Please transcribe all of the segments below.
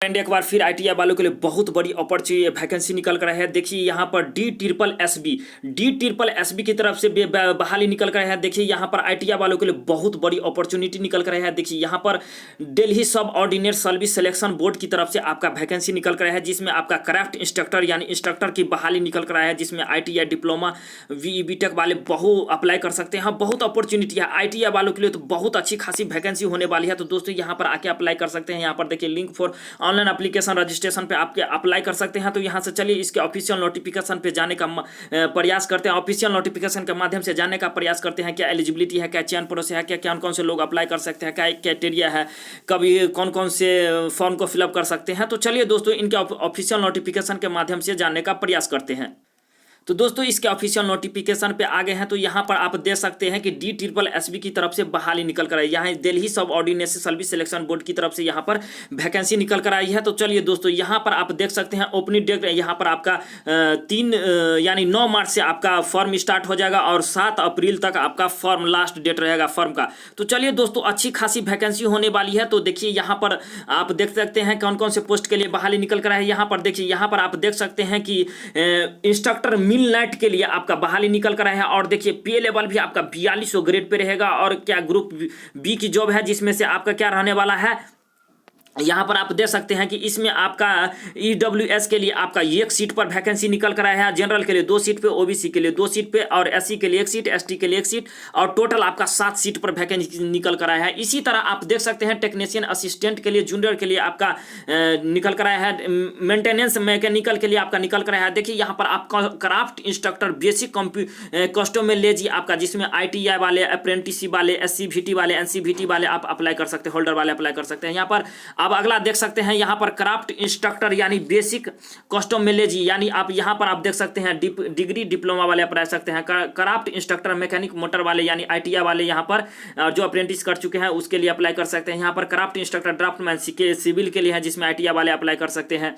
And एक बार फिर ITI वालों के लिए बहुत बड़ी अपॉर्चुनिटी वैकेंसी निकल कर है। देखिए यहाँ पर डी ट्रिपल एस बी की तरफ से बहाली निकल कर है। देखिए यहाँ पर आईटीआई वालों के लिए बहुत बड़ी अपॉर्चुनिटी निकल कर है। देखिए यहाँ पर दिल्ली सब ऑर्डिनेट सर्विस सिलेक्शन बोर्ड की तरफ से आपका वैकेंसी निकल कर है, जिसमें आपका क्राफ्ट इंस्ट्रक्टर यानी इंस्ट्रक्टर की बहाली निकल कर है, जिसमें आईटीआई डिप्लोमा बीटेक वाले अप्लाई कर सकते हैं। बहुत अपॉर्चुनिटी है आईटीआई वालों के लिए, तो बहुत अच्छी खासी वैकेंसी होने वाली है। तो दोस्तों यहाँ पर आके अप्लाई कर सकते हैं। यहाँ पर देखिए link for online application registration पे आपके अप्लाई कर सकते हैं। तो यहाँ से चलिए इसके ऑफिशियल नोटिफिकेशन पे जाने का प्रयास करते हैं। ऑफिशियल नोटिफिकेशन के माध्यम से जानने का प्रयास करते हैं, क्या एलिजिबिलिटी है, क्या चयन प्रोसेस है, क्या कौन कौन से लोग अप्लाई कर सकते हैं, क्या क्राइटेरिया है, कभी कौन कौन से फॉर्म को फिलअप कर सकते हैं। तो चलिए दोस्तों इनके ऑफिशियल नोटिफिकेशन के माध्यम से जानने का प्रयास करते हैं। तो दोस्तों इसके ऑफिशियल नोटिफिकेशन पे आ गए हैं। तो यहाँ पर आप देख सकते हैं कि डी ट्रिपल एस बी की तरफ से बहाली निकल कर आई। यहाँ दिल्ली सब ऑर्डिनेट सर्विस सिलेक्शन बोर्ड की तरफ से यहाँ पर वैकेंसी निकल कर आई है। तो चलिए दोस्तों यहाँ पर आप देख सकते हैं ओपनिंग डेट यहाँ पर आपका 3 यानी 9 मार्च से आपका फॉर्म स्टार्ट हो जाएगा और 7 अप्रैल तक आपका फॉर्म लास्ट डेट रहेगा फॉर्म का। तो चलिए दोस्तों अच्छी खासी वैकेंसी होने वाली है। तो देखिए यहाँ पर आप देख सकते हैं कौन कौन से पोस्ट के लिए बहाली निकल कर है। यहाँ पर देखिए यहाँ पर आप देख सकते हैं कि इंस्ट्रक्टर नाइट के लिए आपका बहाली निकल कर है। और देखिए पे लेवल भी आपका 4200 ग्रेड पे रहेगा। और क्या ग्रुप बी की जॉब है, जिसमें से आपका क्या रहने वाला है, यहाँ पर आप देख सकते हैं कि इसमें आपका ईडब्ल्यूएस के लिए आपका एक सीट पर वैकेंसी निकल कर आया है, जनरल के लिए 2 सीट पे, ओबीसी के लिए 2 सीट पे, और एससी के लिए 1 सीट, एसटी के लिए 1 सीट, और टोटल आपका 7 सीट पर वैकेंसी निकल कर आया है। इसी तरह आप देख सकते हैं टेक्नीशियन असिस्टेंट के लिए, जूनियर के लिए आपका निकल कर आया है, मेंटेनेंस मैकेनिकल के लिए आपका निकल कर आया है। देखिए यहाँ पर आपका क्राफ्ट इंस्ट्रक्टर बेसिक कस्टोमोलॉजी आपका, जिसमें आईटीआई वाले, अप्रेंटिसशिप वाले, एससीवीटी वाले, एनसीवीटी वाले आप अप्लाई कर सकते हैं, होल्डर वाले अप्लाई कर सकते हैं। यहाँ पर अब अगला देख सकते हैं यहाँ पर क्राफ्ट इंस्ट्रक्टर यानी बेसिक कस्टोमोलॉजी, यानी आप यहाँ पर आप देख सकते हैं डिग्री डिप्लोमा वाले अप्लाई कर सकते हैं। क्राफ्ट इंस्ट्रक्टर मैकेनिक मोटर वाले यानी आईटीआई वाले यहाँ पर जो अप्रेंटिस कर चुके हैं उसके लिए अप्लाई कर सकते हैं। यहाँ पर क्राफ्ट इंस्ट्रक्टर ड्राफ्टमैन सिविल के लिए है, जिसमें आईटीआई वाले अप्लाई कर सकते हैं।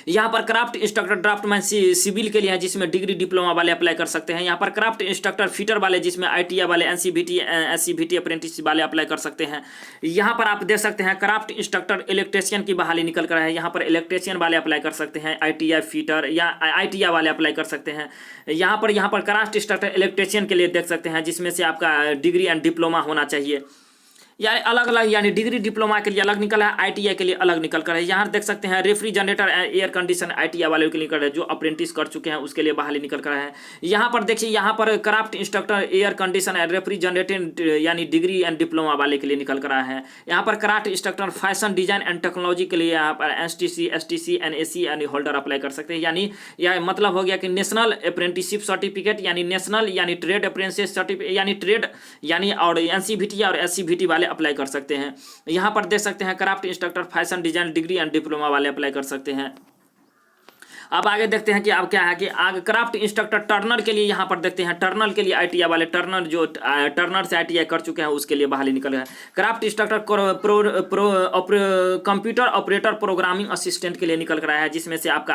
यहाँ पर क्राफ्ट इंस्ट्रक्टर ड्राफ्टमैन सिविल के लिए है, जिसमें डिग्री डिप्लोमा वाले अप्लाई कर सकते हैं। यहाँ पर क्राफ्ट इंस्ट्रक्टर फिटर वाले, जिसमें आईटीआई वाले, एनसीवीटी, एससीवीटी अप्रेंटिस वाले अप्लाई कर सकते हैं। यहाँ पर आप देख सकते हैं क्राफ्ट इंस्ट्रक्टर इलेक्ट्रिशियन की बहाली निकल कर है। यहाँ पर इलेक्ट्रिशियन वाले अप्लाई कर सकते हैं, आईटीआई फिटर या आईटीआई वाले अप्लाई कर सकते हैं। यहाँ पर क्राफ्ट इंस्ट्रक्टर इलेक्ट्रिशियन के लिए देख सकते हैं, जिसमें से आपका डिग्री एंड डिप्लोमा होना चाहिए। यानी अलग अलग, यानी डिग्री डिप्लोमा के लिए अलग निकल है, आईटीआई के लिए अलग निकल कर है। यहाँ देख सकते हैं रेफ्रिजरेटर एयर कंडीशन आईटीआई वाले के लिए निकल है, जो अप्रेंटिस कर चुके हैं उसके लिए बहाली निकल कर है। यहाँ पर देखिए यहाँ पर craft instructor air condition and refrigerator यानी डिग्री एंड डिप्लोमा वाले के लिए निकल कर है। यहाँ पर craft instructor fashion design and technology के लिए यहाँ पर एसटीसी एनएसी यानी होल्डर अप्लाई कर सकते हैं। यानी यह मतलब हो गया कि नेशनल अप्रेंटिसशिप सर्टिफिकेट यानी नेशनल यानी ट्रेड अप्रेंटिस सर्टिफिकेट यानी ट्रेड यानी और एनसीवीटी और एससीवीटी वाले अप्लाई कर सकते हैं। यहां पर देख सकते हैं craft instructor fashion design degree and diploma वाले अप्लाई कर सकते हैं। अब आगे देखते हैं कि अब क्या है कि आगे क्राफ्ट इंस्ट्रक्टर टर्नर के लिए यहाँ पर देखते हैं, टर्नर के लिए आईटीआई वाले टर्नर जो टर्नर से आईटीआई कर चुके हैं उसके लिए बहाली निकल है। Craft instructor computer operator programming assistant के लिए निकल कर आया है, जिसमें से आपका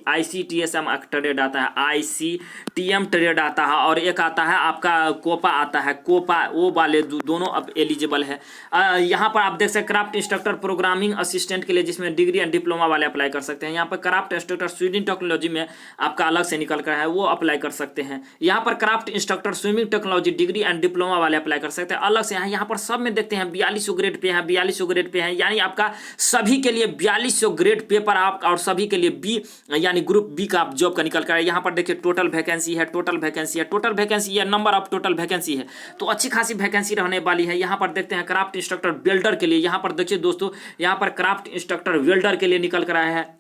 आईसीटीएसएम ट्रेड आता है, आईसीटीएम ट्रेड आता है, और एक आता है आपका कोपा आता है, कोपा वो वाले दोनों अब एलिजिबल है। यहाँ पर आप देख सकते हैं क्राफ्ट इंस्ट्रक्टर प्रोग्रामिंग असिस्टेंट के लिए, जिसमें डिग्री एंड डिप्लोमा वाले अप्लाई कर सकते हैं। यहाँ पर क्राफ्ट इंस्ट्रक्टर टेक्नोलॉजी में आपका अलग से निकल कर है, वो अप्लाई कर सकते हैं। यहाँ पर craft instructor swimming technology degree and diploma वाले अप्लाई कर सकते हैं अलग से। यहाँ पर सब में देखते हैं 4200 ग्रेड पे है, 4200 ग्रेड पे है, यानी आपका सभी के लिए 4200 ग्रेड पे पर आप, और सभी के लिए बी यानी ग्रुप बी का जॉब का निकल कर है। यहाँ पर देखिए टोटल वैकेंसी है, टोटल वैकेंसी है, नंबर ऑफ टोटल वैकेंसी है, तो अच्छी खासी वैकेंसी रहने वाली है। यहाँ पर देखते हैं क्राफ्ट इंस्ट्रक्टर वेल्डर के लिए, यहाँ पर देखिए दोस्तों यहाँ पर क्राफ्ट इंस्ट्रक्टर वेल्डर के लिए निकल कर आया है,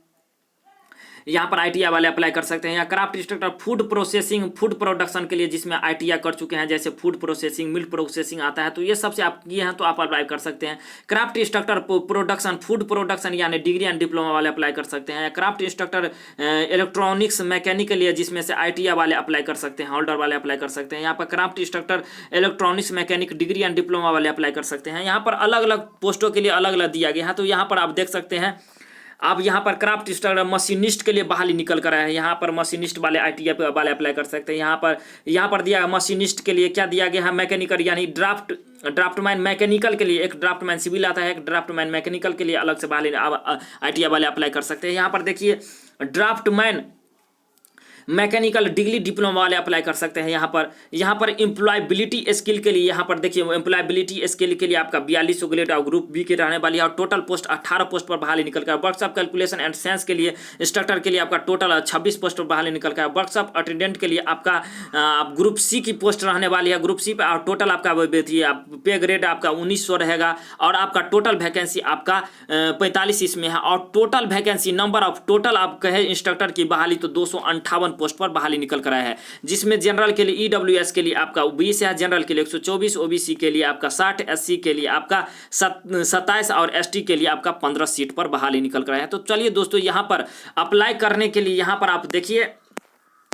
यहाँ पर आईटीआई वाले अप्लाई कर सकते हैं। या craft instructor food processing food production के लिए, जिसमें आईटीआई कर चुके हैं, जैसे फूड प्रोसेसिंग मिल्क प्रोसेसिंग आता है, तो ये सबसे आप किए हैं तो आप अप्लाई कर सकते हैं। Craft instructor production food production यानी डिग्री एंड डिप्लोमा वाले अप्लाई कर सकते हैं। क्राफ्ट इंस्ट्रक्टर इलेक्ट्रॉनिक्स मैकेनिक के लिए, जिसमें से आईटीआई वाले अप्लाई कर सकते हैं, होल्डर वाले अप्लाई कर सकते हैं। यहाँ पर craft instructor electronics mechanic degree and diploma वाले अप्लाई कर सकते हैं। यहाँ पर अलग अलग पोस्टों के लिए अलग अलग दिया गया है। तो यहाँ पर आप देख सकते हैं अब यहाँ पर क्राफ्ट इंस्ट्रक्टर मशीनिस्ट के लिए बहाली निकल कर आया है। यहाँ पर मशीनिस्ट वाले ITI वाले अप्लाई कर सकते हैं। यहाँ पर दिया मशीनिस्ट के लिए क्या दिया गया है, मैकेनिकल यानी ड्राफ्टमैन मैकेनिकल के लिए, एक ड्राफ्टमैन सिविल आता है, एक ड्राफ्टमैन मैकेनिकल के लिए अलग से बहाली ITI वाले अप्लाई कर सकते हैं। यहाँ पर देखिए ड्राफ्टमैन मैकेनिकल डिग्री डिप्लोमा वाले अप्लाई कर सकते हैं। यहाँ पर एम्प्लॉयबिलिटी स्किल के लिए, यहाँ पर देखिए एम्प्लॉयबिलिटी स्किल के लिए आपका 42 ग्रेड और ग्रुप बी के रहने वाली है और टोटल पोस्ट 18 पोस्ट पर बहाली निकल कर। वर्कशॉप कैलकुलेशन एंड साइंस के लिए इंस्ट्रक्टर के लिए आपका टोटल 26 पोस्ट पर बहाली निकल कर। वर्कशॉप अटेंडेंट के लिए आपका ग्रुप सी की पोस्ट रहने वाली है, ग्रुप सी पर, और टोटल आपका पे ग्रेड आपका 1900 रहेगा और आपका टोटल वैकेंसी आपका 45 इसमें है। और total vacancy number of total आप कहे इंस्ट्रक्टर की बहाली तो 258 पोस्ट पर बहाली निकल कर आया है, जिसमें जनरल के लिए EWS के लिए आपका 20 है, जनरल के लिए 124, OBC के लिए आपका 60, SC के लिए आपका 27 और ST के लिए आपका 15 सीट पर बहाली निकल कर आया है। तो चलिए दोस्तों, यहाँ पर अप्लाई करने के लिए यहाँ पर आप देखिए,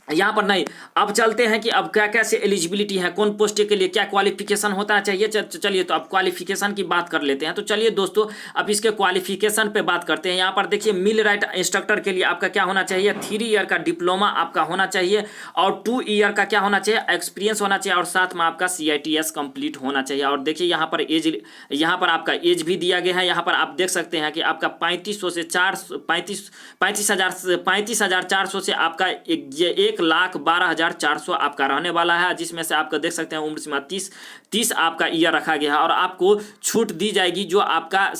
यहाँ पर नहीं, अब चलते हैं कि अब क्या क्या से एलिजिबिलिटी है, कौन पोस्ट के लिए क्या क्वालिफिकेशन होता चाहिए। चलिए तो अब क्वालिफिकेशन की बात कर लेते हैं। तो चलिए दोस्तों, अब इसके क्वालिफिकेशन पे बात करते हैं। यहाँ पर देखिए मिल राइट इंस्ट्रक्टर के लिए आपका क्या होना चाहिए, 3 ईयर का डिप्लोमा आपका होना चाहिए और 2 ईयर का क्या होना चाहिए, एक्सपीरियंस होना चाहिए और साथ में आपका CITS कंप्लीट होना चाहिए। और देखिए यहाँ पर एज, यहाँ पर आपका एज भी दिया गया है। यहाँ पर आप देख सकते हैं कि आपका 3500 से 35,400 से आपका 1,12,400 आपका रहने वाला है, जिसमें से आपका देख सकते हैं उम्र सीमा 30 आपका ईयर रखा गया है। और आपको छूट दी जाएगी जो आपका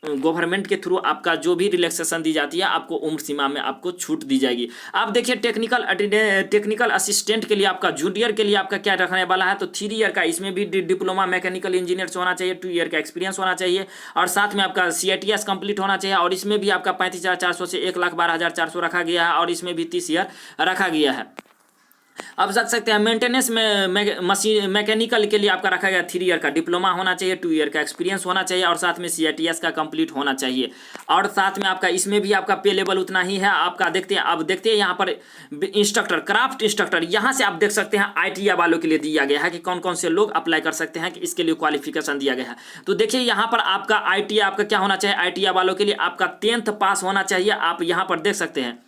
गवर्नमेंट के थ्रू आपका जो भी रिलैक्सेशन दी जाती है, आपको उम्र सीमा में आपको छूट दी जाएगी। आप देखिए टेक्निकल असिस्टेंट के लिए आपका जूनियर के लिए आपका क्या रखने वाला है, तो 3 ईयर का, इसमें भी डिप्लोमा मैकेनिकल इंजीनियर से होना चाहिए, 2 ईयर का एक्सपीरियंस होना चाहिए और साथ में आपका CITS कंप्लीट होना चाहिए। और इसमें भी आपका 35,400 से 1,12,400 रखा गया है और इसमें भी 30 ईयर रखा गया है। अब देख सकते हैं मेंटेनेंस में मशीन मैकेनिकल के लिए आपका रखा गया 3 ईयर का डिप्लोमा होना चाहिए, 2 ईयर का एक्सपीरियंस होना चाहिए और साथ में CITS का कंप्लीट होना चाहिए। और साथ में आपका इसमें भी आपका पे लेवल उतना ही है आपका। देखते हैं, अब देखते हैं यहाँ पर इंस्ट्रक्टर, क्राफ्ट इंस्ट्रक्टर, यहाँ से आप देख सकते हैं ITI वालों के लिए दिया गया है कि कौन कौन से लोग अप्लाई कर सकते हैं, कि इसके लिए क्वालिफिकेशन दिया गया है। तो देखिए यहाँ पर आपका ITI आपका क्या होना चाहिए, ITI वालों के लिए आपका 10th पास होना चाहिए। आप यहाँ पर देख सकते हैं,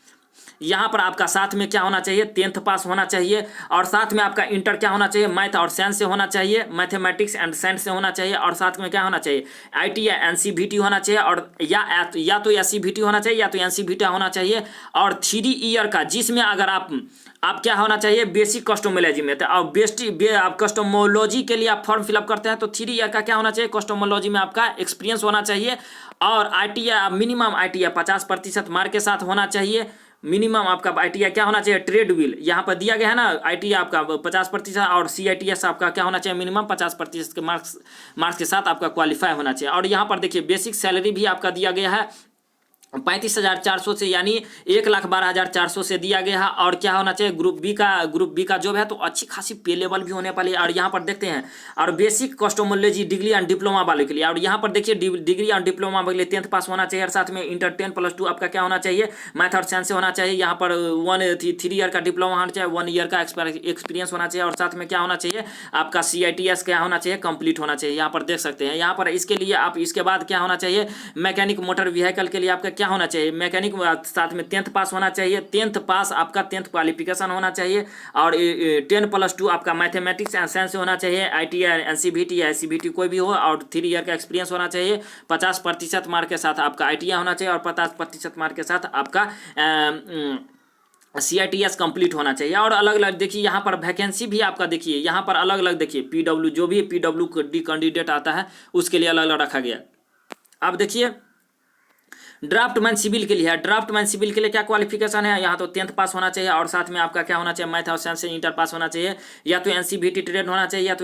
यहाँ पर आपका साथ में क्या होना चाहिए, 10th पास होना चाहिए और साथ में आपका इंटर क्या होना चाहिए, मैथ और साइंस से होना चाहिए, मैथमेटिक्स एंड साइंस से होना चाहिए और साथ में क्या होना चाहिए, ITI NCVT होना चाहिए और या तो SCVT होना चाहिए या तो NCVT होना चाहिए और 3 ईयर का, जिसमें अगर आप क्या होना चाहिए, बेसिक कस्टोमोलॉजी में। और आप कस्टोमोलॉजी के लिए आप फॉर्म फिलअप करते हैं तो 3 ईयर का क्या होना चाहिए, कस्टोमोलॉजी में आपका एक्सपीरियंस होना चाहिए और ITI मिनिमम ITI 50% मार्क के साथ होना चाहिए। मिनिमम आपका ITI क्या होना चाहिए, ट्रेड व्हील, यहाँ पर दिया गया है ना, ITI आपका 50% और CITS आपका क्या होना चाहिए, मिनिमम 50% के मार्क्स के साथ आपका क्वालिफाई होना चाहिए। और यहाँ पर देखिए बेसिक सैलरी भी आपका दिया गया है 35,400 से, यानी 1,12,400 से दिया गया है। और क्या होना चाहिए, ग्रुप बी का जॉब है तो अच्छी खासी पे लेवल भी होने वाली है। और यहाँ पर देखते हैं, और बेसिक कस्टोमोलॉजी डिग्री एंड डिप्लोमा वाले के लिए, और यहाँ पर देखिए डिग्री एंड डिप्लोमा वाले 10th पास होना चाहिए और साथ में इंटर 10+2 आपका क्या होना चाहिए, मैथ और साइंस से होना चाहिए। यहाँ पर 3 ईयर का डिप्लोमा होना चाहिए, 1 ईयर का एक्सपीरियंस होना चाहिए और साथ में क्या होना चाहिए, आपका CITS क्या होना चाहिए, कंप्लीट होना चाहिए। यहाँ पर देख सकते हैं, यहाँ पर इसके लिए आप इसके बाद क्या होना चाहिए, मैकेनिक मोटर व्हीकल के लिए आपका क्या होना चाहिए, मैकेनिक, साथ में 10th पास होना चाहिए, 10th पास आपका 10th क्वालिफिकेशन होना चाहिए और 10+2 आपका मैथमेटिक्स एंड साइंस होना चाहिए, ITI NCVT या SCVT कोई भी हो और 3 ईयर का एक्सपीरियंस होना चाहिए, 50% मार्क के साथ आपका ITI होना चाहिए और 50% मार्क के साथ आपका CITS कंप्लीट होना चाहिए। और अलग अलग देखिए यहाँ पर वैकेंसी भी आपका देखिए, यहाँ पर अलग अलग देखिए PW, जो भी PWD कैंडिडेट आता है उसके लिए अलग अलग रखा गया। अब देखिए ड्राफ्टमैन सिविल के लिए है, ड्राफ्टमैन सिविल के लिए क्या क्वालिफिकेशन है, यहाँ तो 10th पास होना चाहिए और साथ में आपका क्या होना चाहिए, मैथ और साइंस से इंटर पास होना चाहिए, या तो NCVT ट्रेड होना चाहिए, या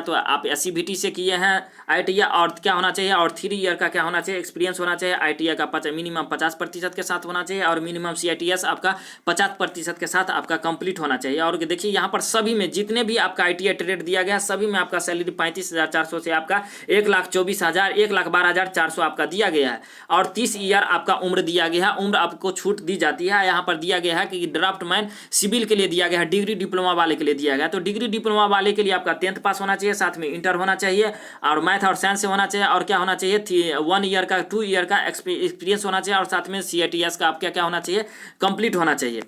तो आप SCVT से किए हैं ITI और क्या होना चाहिए, और 3 ईयर का क्या होना चाहिए, एक्सपीरियंस होना चाहिए। ITI का मिनिमम 50% के साथ होना चाहिए और मिनिमम CITS आपका 50% के साथ आपका कंप्लीट होना चाहिए। और देखिए यहाँ पर सभी में जितने भी आपका ITI ट्रेड दिया गया सभी में आपका सैलरी 35,400 से आपका 1,24,000 1,12,400 आपका दिया गया है और 30 ईयर आपका उम्र दिया गया है, उम्र आपको छूट दी जाती है। यहाँ पर दिया गया है कि ड्राफ्टमैन सिविल के लिए दिया गया है, डिग्री डिप्लोमा वाले के लिए दिया गया है। तो डिग्री डिप्लोमा वाले के लिए आपका 10th पास होना चाहिए, साथ में इंटर होना चाहिए और मैथ और साइंस से होना चाहिए, और क्या होना चाहिए 1 ईयर का 2 ईयर का एक्सपीरियंस होना चाहिए, और साथ में CITS का आपका क्या होना चाहिए, कंप्लीट होना चाहिए।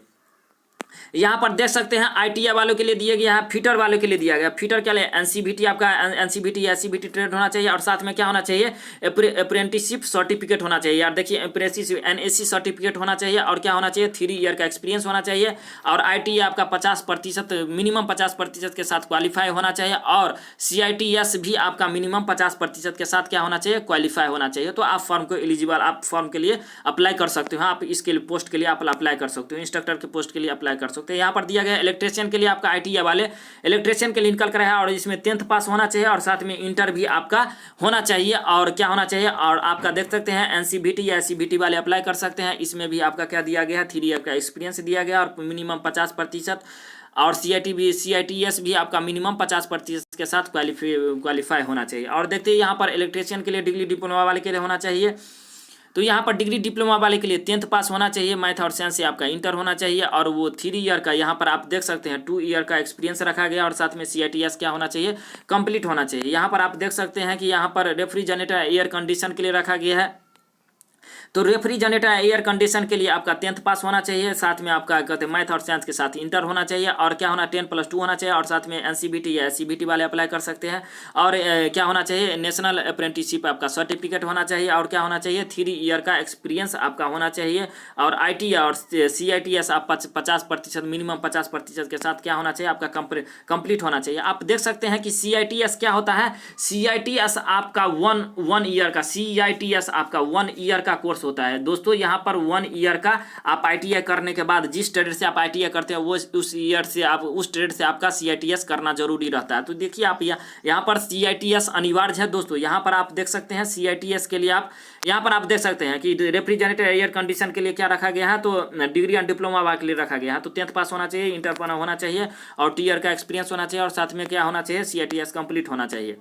यहाँ पर देख सकते हैं ITI वालों के लिए दिया गया है, फिटर वालों के लिए दिया गया। फिटर क्या है, NCVT आपका NCVT या CVT ट्रेड होना चाहिए, और साथ में क्या होना चाहिए, अप्रेंटिसशिप सर्टिफिकेट होना चाहिए। यार देखिए अप्रेंटिसशिप NAC सर्टिफिकेट होना चाहिए, और क्या होना चाहिए 3 ईयर का एक्सपीरियंस होना चाहिए, और ITI आपका 50% मिनिमम 50% के साथ क्वालिफाई होना चाहिए, और CITS भी आपका मिनिमम 50% के साथ क्या होना चाहिए, क्वालिफाई होना चाहिए। तो आप फॉर्म को एलिजिबल, आप फॉर्म के लिए अप्लाई कर सकते हो। आप इसके लिए पोस्ट के लिए आप अप्लाई कर सकते हो, इंस्ट्रक्टर के पोस्ट के लिए अप्लाई कर सकते हो। यहाँ पर दिया गया इलेक्ट्रिशियन के लिए आपका ITI वाले इलेक्ट्रिशियन के लिए निकल कर है, और इसमें 10th पास होना चाहिए, और साथ में इंटर भी आपका होना चाहिए, और क्या होना चाहिए, और आपका देख सकते हैं NCVT या SCVT वाले अप्लाई कर सकते हैं। इसमें भी आपका क्या दिया गया है, 3 ईयर का एक्सपीरियंस दिया गया, और मिनिमम 50%, और CITS भी आपका मिनिमम 50% के साथ क्वालिफाई होना चाहिए। और देखते हैं यहाँ पर इलेक्ट्रिशियन के लिए डिग्री डिप्लोमा वाले के लिए होना चाहिए। तो यहाँ पर डिग्री डिप्लोमा वाले के लिए 10th पास होना चाहिए, मैथ और साइंस से आपका इंटर होना चाहिए, और वो 3 ईयर का यहाँ पर आप देख सकते हैं 2 ईयर का एक्सपीरियंस रखा गया, और साथ में CITS क्या होना चाहिए, कंप्लीट होना चाहिए। यहाँ पर आप देख सकते हैं कि यहाँ पर रेफ्रिजरेटर एयर कंडीशन के लिए रखा गया है। तो रेफ्रिजरेटर एयर कंडीशन के लिए आपका 10th पास होना चाहिए, साथ में आपका कहते हैं मैथ और साइंस के साथ इंटर होना चाहिए, और क्या होना 10+2 होना चाहिए, और साथ में NCVT या SCVT वाले अप्लाई कर सकते हैं। और क्या होना चाहिए, नेशनल अप्रेंटिसशिप आपका सर्टिफिकेट होना चाहिए, और क्या होना चाहिए 3 ईयर का एक्सपीरियंस आपका होना चाहिए, और ITI और CITS आप 50% मिनिमम 50% के साथ क्या होना चाहिए, आपका कंप्लीट होना चाहिए। आप देख सकते हैं कि CITS क्या होता है, CITS आपका 1 ईयर का CITS आपका 1 ईयर का कोर्स होता है दोस्तों। यहाँ पर 1 ईयर का आप ITI करने के बाद जिस ट्रेड से आप ITI करते हैं वो उस ईयर से आप उस ट्रेड से आपका CITS करना जरूरी रहता है। तो देखिए आप यहाँ पर CITS अनिवार्य है दोस्तों। यहाँ पर आप देख सकते हैं CITS के लिए आप यहाँ पर आप देख सकते हैं कि रेफ्रिजरेटर एयर कंडीशन के लिए क्या रखा गया है, तो डिग्री एंड डिप्लोमा के लिए रखा गया है। तो 10th पास होना चाहिए, इंटर होना चाहिए, और 2 ईयर का एक्सपीरियंस होना चाहिए, और साथ में क्या होना चाहिए, CITS कंप्लीट होना चाहिए।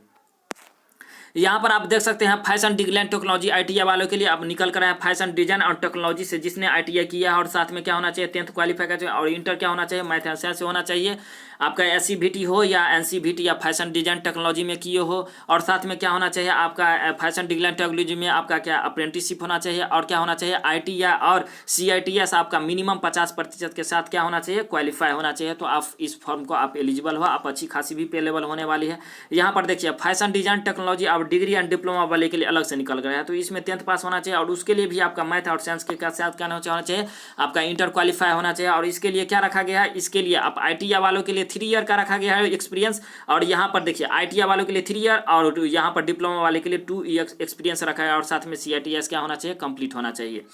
यहाँ पर आप देख सकते हैं फैशन डिजाइन टेक्नोलॉजी ITI वालों के लिए आप निकल कर आए फैशन डिजाइन और टेक्नोलॉजी से, जिसने ITI किया है, और साथ में क्या होना चाहिए 10th क्वालिफाई का चाहिए, और इंटर क्या होना चाहिए, मैथ एंड साइंस से होना चाहिए। आपका SCVT हो या NCVT या फैशन डिजाइन टेक्नोलॉजी में किए हो, और साथ में क्या होना चाहिए आपका फैशन डिजाइन टेक्नोलॉजी में आपका क्या अप्रेंटिसशिप होना चाहिए, और क्या होना चाहिए ITI और CITS आपका मिनिमम 50% के साथ क्या होना चाहिए, क्वालिफाई होना चाहिए। तो आप इस फॉर्म को आप एलिजिबल हो, आप अच्छी खासी भी पे लेवल होने वाली है। यहाँ पर देखिए फैशन डिजाइन टेक्नोलॉजी और डिग्री एंड डिप्लोमा वाले के लिए अलग से निकल गया है। तो इसमें 10th पास होना चाहिए, और उसके लिए भी आपका मैथ और साइंस के साथ क्या होना चाहिए, आपका इंटर क्वालिफाई होना चाहिए। और इसके लिए क्या रखा गया है, इसके लिए आप ITI वालों के लिए 3 ईयर का रखा गया है एक्सपीरियंस, और यहाँ पर देखिए ITI वालों के लिए 3 ईयर, और यहाँ पर डिप्लोमा वाले के लिए 2 ईयर एक्सपीरियंस रखा है, और साथ में CITS क्या होना चाहिए, कंप्लीट होना चाहिए।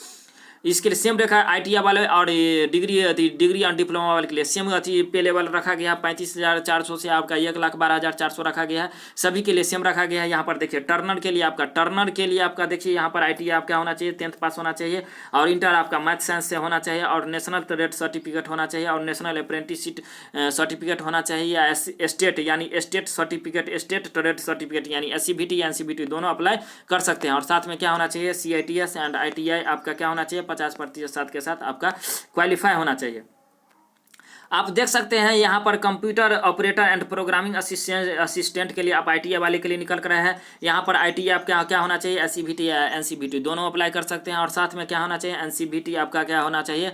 इसके लिए सेम रखा है ITI वाले और डिग्री और डिप्लोमा वाले के लिए सेम पे लेवल रखा गया है। 35,400 से आपका 1,12,400 रखा गया है, सभी के लिए सेम रखा गया है। यहाँ पर देखिए टर्नर के लिए आपका देखिए यहाँ पर ITI आप क्या होना चाहिए, 10th पास होना चाहिए, और इंटर आपका मैथ साइंस से होना चाहिए, और नेशनल ट्रेड सर्टिफिकेट होना चाहिए, और नेशनल अप्रेंटिसशिप सर्टिफिकेट होना चाहिए, या स्टेट यानी state certificate, state trade certificate यानी SCVT या NCVT दोनों अप्लाई कर सकते हैं। और साथ में क्या होना चाहिए, CITS एंड ITI आपका क्या होना चाहिए, 50% के साथ आपका क्वालिफाई होना चाहिए। आप देख सकते हैं यहाँ पर computer operator and programming assistant के लिए आप ITI वाले के लिए निकल कर रहे हैं। यहाँ पर ITI आपका क्या होना चाहिए, SCVT या NCVT दोनों अप्लाई कर सकते हैं, और साथ में क्या होना चाहिए, NCVT आपका क्या होना चाहिए,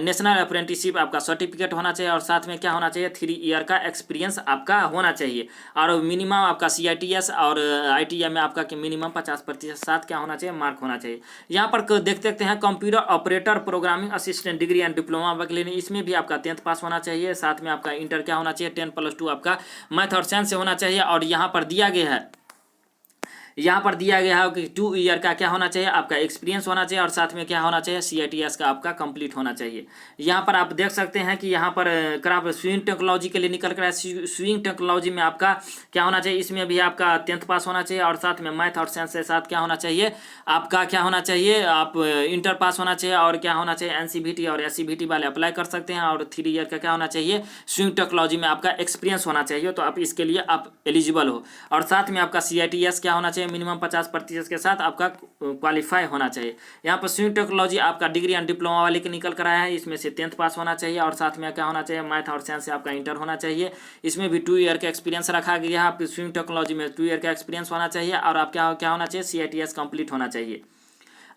नेशनल अप्रेंटिसशिप आपका सर्टिफिकेट होना चाहिए, और साथ में क्या होना चाहिए 3 ईयर का एक्सपीरियंस आपका होना चाहिए, और मिनिमम आपका CITS और ITI में आपका मिनिमम 50% साथ क्या होना चाहिए, मार्क होना चाहिए। यहाँ पर देखते हैं computer operator programming assistant degree and diploma के लिए, इसमें भी आपका 10th पास होना चाहिए, साथ में आपका इंटर क्या होना चाहिए, 10+2 आपका मैथ और साइंस से होना चाहिए। और यहाँ पर दिया गया है कि 2 ईयर का क्या होना चाहिए, आपका एक्सपीरियंस होना चाहिए, और साथ में क्या होना चाहिए, CITS का आपका कंप्लीट होना चाहिए। यहाँ पर आप देख सकते हैं कि यहाँ पर क्राफ्ट स्विंग टेक्नोलॉजी के लिए निकल कर स्विंग टेक्नोलॉजी में आपका क्या होना चाहिए, इसमें भी आपका 10th पास होना चाहिए, और साथ में मैथ और साइंस के साथ क्या होना चाहिए, आपका क्या होना चाहिए, आप इंटर पास होना चाहिए, और क्या होना चाहिए NCVT और SCVT वाले अप्लाई कर सकते हैं, और 3 ईयर का क्या होना चाहिए, स्विंग टेक्नोलॉजी में आपका एक्सपीरियंस होना चाहिए। तो आप इसके लिए आप एलिजिबल हो, और साथ में आपका CITS क्या होना चाहिए, चाहिए, मिनिमम 50% के साथ आपका क्वालिफाई होना चाहिए। यहाँ पर स्विंग टेक्नोलॉजी आपका डिग्री एंड डिप्लोमा वाले के निकल कर आया है, इसमें से 10th पास होना चाहिए और साथ में क्या होना चाहिए, मैथ और साइंस से आपका इंटर होना चाहिए। इसमें भी 2 ईयर का एक्सपीरियंस रखा गया है। आप स्विंग टेक्नोलॉजी में 2 ईयर का एक्सपीरियंस होना चाहिए और आप क्या होना चाहिए, CITS कंप्लीट होना चाहिए।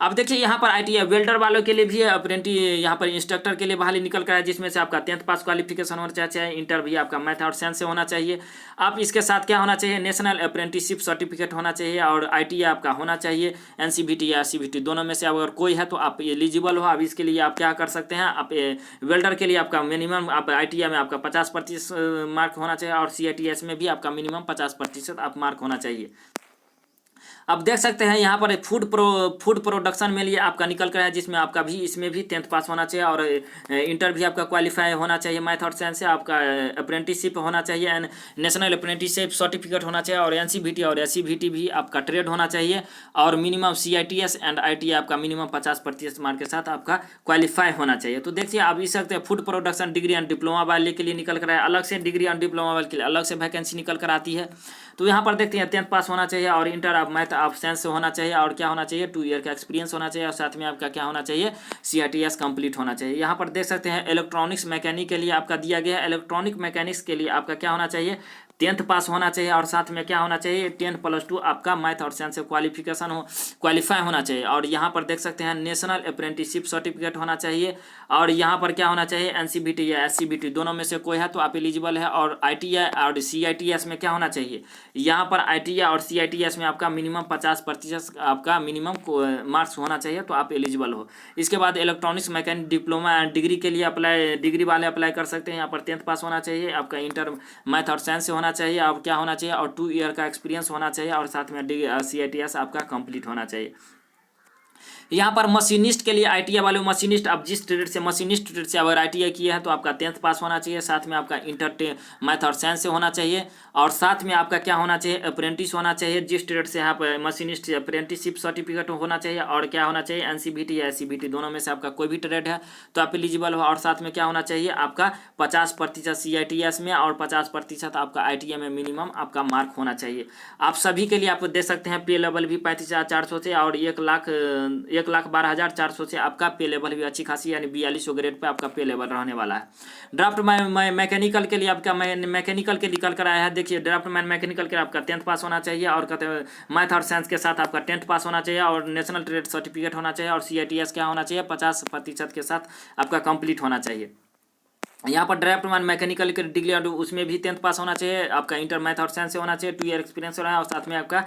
अब देखिए यहाँ पर ITI वेल्डर वालों के लिए भी अप्रेंटिस, यहाँ पर इंस्ट्रक्टर के लिए बहाली निकल कर है, जिसमें से आपका 10th पास क्वालिफिकेशन होना चाहिए, इंटर भी आपका मैथ और साइंस से होना चाहिए। आप इसके साथ क्या होना चाहिए, नेशनल अप्रेंटिसशिप सर्टिफिकेट होना चाहिए और ITI आपका होना चाहिए। NCVT या CVT दोनों में से अगर कोई है तो आप एलिजिबल हो। अब इसके लिए आप क्या कर सकते हैं, आप वेल्डर के लिए आपका मिनिमम, आप ITI में आपका 50% मार्क होना चाहिए और CITS में भी आपका मिनिमम 50% आप मार्क होना चाहिए। अब देख सकते हैं यहाँ पर फूड प्रोडक्शन में लिए आपका निकल कर है, जिसमें आपका भी इसमें भी 10th पास होना चाहिए और इंटर भी आपका क्वालिफाई होना चाहिए। मैथ और साइंस से आपका अप्रेंटिसशिप होना चाहिए एंड नेशनल अप्रेंटिसशिप सर्टिफिकेट होना चाहिए और NCVT और SCVT भी आपका ट्रेड होना चाहिए और मिनिमम CITS एंड ITI आपका मिनिमम 50% मार्क के साथ आपका क्वालिफाई होना चाहिए। तो देखिए आप इस सकते हैं food production degree and diploma वाले के लिए निकल कर है, अलग से डिग्री एंड डिप्लोमा वाले के लिए अलग से वैकेंसी निकल कर आती है। तो यहाँ पर देखते हैं 10th पास होना चाहिए और इंटर आप मैथ आप साइंस से होना चाहिए और क्या होना चाहिए, 2 ईयर का एक्सपीरियंस होना चाहिए और साथ में आपका क्या होना चाहिए, CITS कंप्लीट होना चाहिए। यहाँ पर देख सकते हैं इलेक्ट्रॉनिक्स मैकेनिक के लिए आपका दिया गया है, इलेक्ट्रॉनिक मैकेनिक्स के लिए आपका क्या होना चाहिए, 10th पास होना चाहिए और साथ में क्या होना चाहिए, 10+2 आपका मैथ और साइंस से क्वालिफाई होना चाहिए। और यहाँ पर देख सकते हैं नेशनल अप्रेंटिसशिप सर्टिफिकेट होना चाहिए और यहाँ पर क्या होना चाहिए, NCVT या SCVT दोनों में से कोई है तो आप एलिजिबल है। और ITI और CITS में क्या होना चाहिए, यहाँ पर ITI और CITS में आपका मिनिमम 50% आपका मिनिमम मार्क्स होना चाहिए तो आप एलिजिबल हो। इसके बाद इलेक्ट्रॉनिक्स मैकेनिक डिप्लोमा डिग्री के लिए डिग्री वाले अप्लाई कर सकते हैं। यहाँ पर 10th पास होना चाहिए, आपका इंटर मैथ और साइंस से होना चाहिए और क्या होना चाहिए, और 2 ईयर का एक्सपीरियंस होना चाहिए और साथ में CITS आपका कंप्लीट होना चाहिए। यहाँ पर मशीनिस्ट के लिए ITI वाले मशीनिस्ट, आप जिस ट्रेड से मशीनिस्ट ट्रेड से अगर ITI किए हैं तो आपका 10th पास होना चाहिए, साथ में आपका इंटर मैथ और साइंस से होना चाहिए और साथ में आपका क्या होना चाहिए, अप्रेंटिस होना चाहिए। जिस ट्रेड से आप मशीनिस्ट अप्रेंटिसशिप सर्टिफिकेट होना चाहिए और क्या होना चाहिए, NCVT या SCVT दोनों में से आपका कोई भी ट्रेड है तो आप एलिजिबल हो। और साथ में क्या होना चाहिए, आपका 50% CITS में और 50% आपका ITI में मिनिमम आपका मार्क होना चाहिए। आप सभी के लिए आप दे सकते हैं पे लेवल भी 35,400 से और 1,12,400 से आपका पे लेवल भी अच्छी खासी, यानी 4200 ग्रेड पे आपका पे लेवल रहने वाला है। ड्राफ्ट मैकेनिकल के लिए आपका मैकेनिकल के निकल कर आया है। देखिए ड्राफ्ट मैकेनिकल के आपका 10th पास होना चाहिए और कहते हैं मैथ और साइंस के साथ आपका 10th पास होना चाहिए और नेशनल ट्रेड सर्टिफिकेट होना चाहिए और CITS क्या होना चाहिए, 50% के साथ आपका कंप्लीट होना चाहिए। यहाँ पर ड्राफ्टमैन मैकेनिकल के डिग्री उसमें भी 10th पास होना चाहिए, आपका इंटर मैथ और साइंस से होना चाहिए, 2 ईयर एक्सपीरियंस होना है और साथ में आपका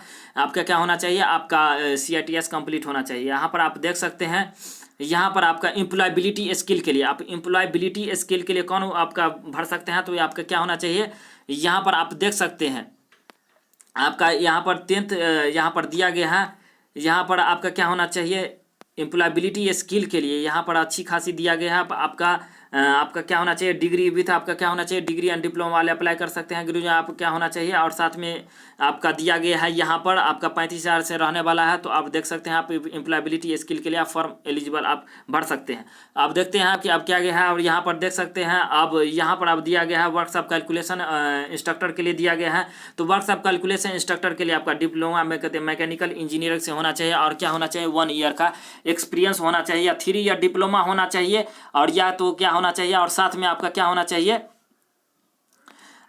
क्या होना चाहिए, आपका CITS कंप्लीट होना चाहिए। यहाँ पर आप देख सकते हैं, यहाँ पर आपका एम्प्लॉयबिलिटी स्किल के लिए, आप एम्प्लॉयबिलिटी स्किल के लिए कौन आपका भर सकते हैं, तो आपका क्या होना चाहिए, यहाँ पर आप देख सकते हैं आपका यहाँ पर 10th यहाँ पर दिया गया है। यहाँ पर आपका क्या होना चाहिए, एम्प्लॉयबिलिटी स्किल के लिए यहाँ पर अच्छी खासी दिया गया है। आपका क्या होना चाहिए, डिग्री विथ आपका क्या होना चाहिए, डिग्री एंड डिप्लोमा वाले अप्लाई कर सकते हैं। ग्रेजुएट आप क्या होना चाहिए और साथ में आपका दिया गया है यहाँ पर आपका 35,000 से रहने वाला है। तो आप देख सकते हैं आप एम्प्लॉयबिलिटी स्किल के लिए आप फॉर्म एलिजिबल आप भर सकते हैं। आप देखते हैं कि अब क्या गया है और यहाँ पर देख सकते हैं अब यहाँ पर अब दिया गया है वर्कशॉप कैलकुलेशन इंस्ट्रक्टर के लिए दिया गया है। तो वर्कशॉप कैलकुलेशन इंस्ट्रक्टर के लिए आपका डिप्लोमा में कहते हैं मैकेनिकल इंजीनियरिंग से होना चाहिए और क्या होना चाहिए, 1 ईयर का एक्सपीरियंस होना चाहिए या 3 ईयर डिप्लोमा होना चाहिए और या तो क्या होना चाहिए और साथ में आपका क्या होना चाहिए,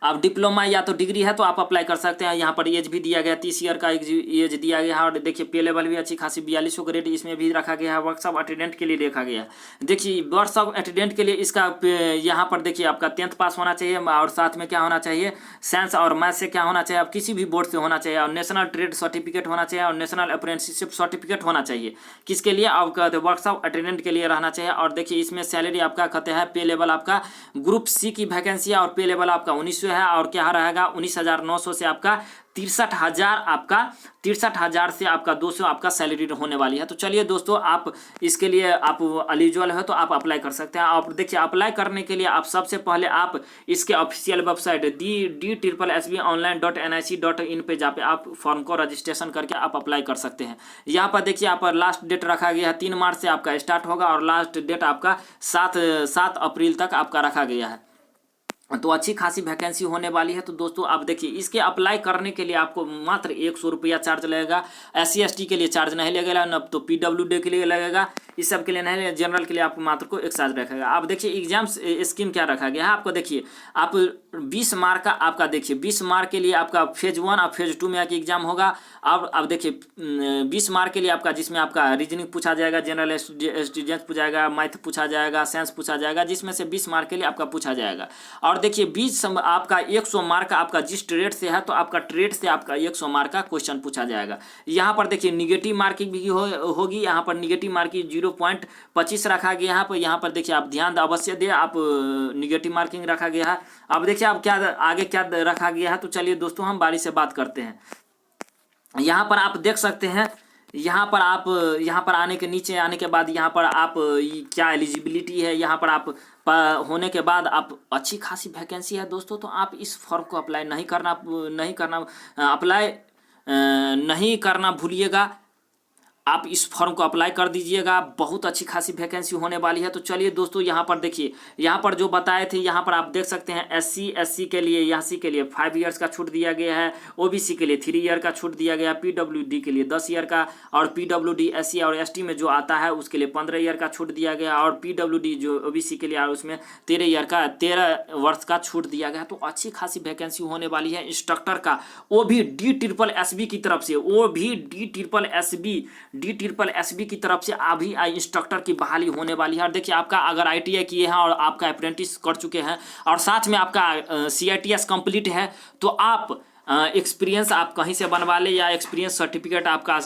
आप डिप्लोमा या तो डिग्री है तो आप अप्लाई कर सकते हैं। यहाँ पर एज भी दिया गया 30 ईयर का एज दिया गया है और देखिए पे लेवल भी अच्छी खासी 4200 ग्रेड इसमें भी रखा गया है। वर्कशॉप अटेंडेंट के लिए देखा गया है। देखिए वर्कशॉप अटेंडेंट के लिए इसका यहाँ पर देखिए आपका 10th पास होना चाहिए और साथ में क्या होना चाहिए, साइंस और मैथ से क्या होना चाहिए, आप किसी भी बोर्ड से होना चाहिए और नेशनल ट्रेड सर्टिफिकेट होना चाहिए और नेशनल अप्रेंटिसशिप सर्टिफिकेट होना चाहिए। किसके लिए, आपका वर्कशॉप अटेंडेंट के लिए रहना चाहिए। और देखिए इसमें सैलरी आपका कहते हैं पे लेवल आपका ग्रुप सी की वैकेंसी है और पे लेवल आपका 1900 है और क्या रहेगा 19,900 से आपका 63,000 आपका 63,000 से आपका 200 आपका सैलरी होने वाली है। तो चलिए दोस्तों आप इसके लिए आप एलिजिबल है तो आप अप्लाई कर सकते हैं। आप देखिए अप्लाई करने के लिए आप सबसे पहले आप इसके ऑफिशियल वेबसाइट DSSSB.online.nic.in पे जाके आप फॉर्म को रजिस्ट्रेशन करके आप अप्लाई कर सकते हैं। यहाँ पर देखिए आप लास्ट डेट रखा गया है 3 मार्च से आपका स्टार्ट होगा और लास्ट डेट आपका 7 अप्रैल तक आपका रखा गया है। तो अच्छी खासी वैकेंसी होने वाली है। तो दोस्तों आप देखिए, इसके अप्लाई करने के लिए आपको मात्र 100 रुपया चार्ज लगेगा। SC ST के लिए चार्ज नहीं लगेगा, न तो PWD के लिए लगेगा, इस सब के लिए नहीं लगेगा। जनरल के लिए आपको मात्र को एक चार्ज रखेगा। आप देखिए एग्जाम स्कीम क्या रखा गया है आपको। देखिए आप 20 मार्क का आपका, देखिए 20 मार्क के लिए आपका फेज 1 और फेज 2 में आके एग्जाम होगा। अब देखिए 20 मार्क के लिए आपका, जिसमें आपका रीजनिंग पूछा जाएगा, जनरल स्टूडेंट पूछा जाएगा, मैथ पूछा जाएगा, साइंस पूछा जाएगा, जिसमें से 20 मार्क के लिए आपका पूछा जाएगा। और देखिए 20 आपका 100 मार्क का आपका जिस ट्रेड से है, तो आपका ट्रेड से आपका 100 मार्क का क्वेश्चन पूछा जाएगा। यहाँ पर देखिए निगेटिव मार्किंग भी होगी। यहाँ पर निगेटिव मार्किंग 0.25 रखा गया है। यहाँ पर देखिए आप ध्यान अवश्य दें, आप निगेटिव मार्किंग रखा गया है। अब देखिए अब क्या आगे क्या रखा गया है। तो चलिए दोस्तों हम बारी से बात करते हैं। यहाँ पर आप देख सकते हैं, यहाँ पर आप यहाँ पर आने के नीचे आने के बाद यहाँ पर आप क्या एलिजिबिलिटी है, यहाँ पर आप होने के बाद आप अच्छी खासी वैकेंसी है दोस्तों। तो आप इस फॉर्म को अप्लाई नहीं करना अप्लाई नहीं करना भूलिएगा। आप इस फॉर्म को अप्लाई कर दीजिएगा, बहुत अच्छी खासी वैकेंसी होने वाली है। तो चलिए दोस्तों यहाँ पर देखिए, यहाँ पर जो बताए थे, यहाँ पर आप देख सकते हैं SC के लिए, SC के लिए 5 ईयर्स का छूट दिया गया है, OBC के लिए 3 ईयर का छूट दिया गया, PWD के लिए 10 ईयर का, और PWD SC और ST में जो आता है उसके लिए 15 ईयर का छूट दिया गया, और PWD जो OBC के लिए और उसमें 13 वर्ष का छूट दिया गया। तो अच्छी खासी वैकेंसी होने वाली है इंस्ट्रक्टर का, वो भी DSSB की तरफ से, वो भी DSSB की तरफ से अभी इंस्ट्रक्टर की बहाली होने वाली है। और देखिए आपका अगर ITI किए हैं और आपका अप्रेंटिस कर चुके हैं और साथ में आपका CITS कंप्लीट है, तो आप एक्सपीरियंस आप कहीं से बनवा ले, या एक्सपीरियंस सर्टिफिकेट आपका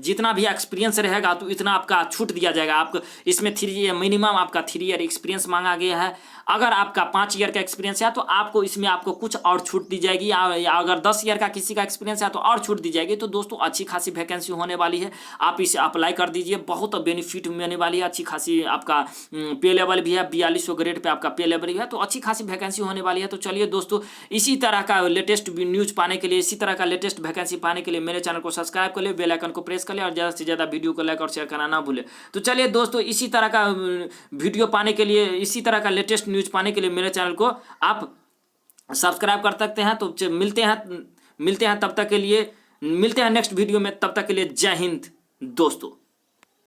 जितना भी एक्सपीरियंस रहेगा तो इतना आपका छूट दिया जाएगा। आपको इसमें मिनिमम आपका 3 ईयर एक्सपीरियंस मांगा गया है। अगर आपका 5 ईयर का एक्सपीरियंस है तो आपको इसमें आपको कुछ और छूट दी जाएगी, या अगर 10 ईयर का किसी का एक्सपीरियंस है तो और छूट दी जाएगी। तो दोस्तों अच्छी खासी वैकेंसी होने वाली है, आप इसे अप्लाई कर दीजिए, बहुत बेनिफिट मिलने वाली है। अच्छी खासी आपका पे लेवल भी है, 4200 ग्रेड पे आपका पे लेवल भी है। तो अच्छी खासी वैकेंसी होने वाली है। तो चलिए दोस्तों, इसी तरह का लेटेस्ट न्यूज पाने के लिए, इसी तरह का लेटेस्ट वैकेंसी पाने के लिए मेरे चैनल को सब्सक्राइब कर ले, बेल आइकन को प्रेस कर ले, और ज़्यादा से ज़्यादा वीडियो को लाइक और शेयर करना ना भूले। तो चलिए दोस्तों, इसी तरह का वीडियो पाने के लिए, इसी तरह का लेटेस्ट न्यूज पाने के लिए मेरे चैनल को आप सब्सक्राइब कर सकते हैं। तो मिलते हैं तब तक के लिए, मिलते हैं नेक्स्ट वीडियो में। तब तक के लिए जय हिंद दोस्तों।